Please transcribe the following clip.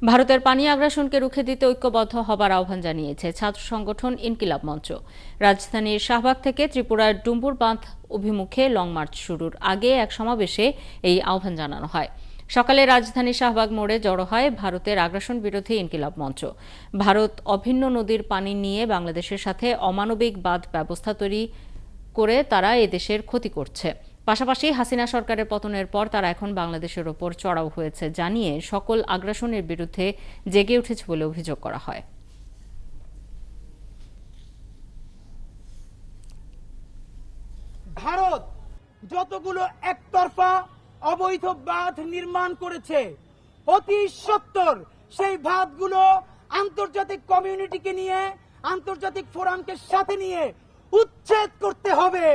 ভারতের পানি আগ্রাসনকে রুখে দিতে ঐক্যবদ্ধ হবার আহ্বান জানিয়েছে ছাত্র সংগঠন ইনকিলাব মঞ্চ। রাজধানীর শাহবাগ থেকে ত্রিপুরার ডুম্বুর বাঁধ অভিমুখে লং মার্চ শুরুর আগে এক সমাবেশে এই আহ্বান জানানো হয়। সকালে রাজধানীর শাহবাগ মোড়ে জড়ো হয় ভারতের আগ্রাসন বিরোধী ইনকিলাব মঞ্চ। ভারত অভিন্ন নদীর পানি নিয়ে বাংলাদেশের সাথে অমানবিক বাঁধ ব্যবস্থা তৈরি করে তারা এদেশের ক্ষতি করছে। পাশাপাশি হাসিনা সরকারের পতনের পর তারা এখন বাংলাদেশের ওপর চড়াও হয়েছে জানিয়ে সকল আগ্রাসনের বিরুদ্ধে জেগে উঠেছে বলে অভিযোগ করা হয়। ভারত যতগুলো একতরফা অবৈধ বাঁধ নির্মাণ করেছে অতি সত্বর সেই বাঁধগুলো আন্তর্জাতিক কমিউনিটিকে নিয়ে, আন্তর্জাতিক ফোরামকে সাথে নিয়ে উচ্ছেদ করতে হবে।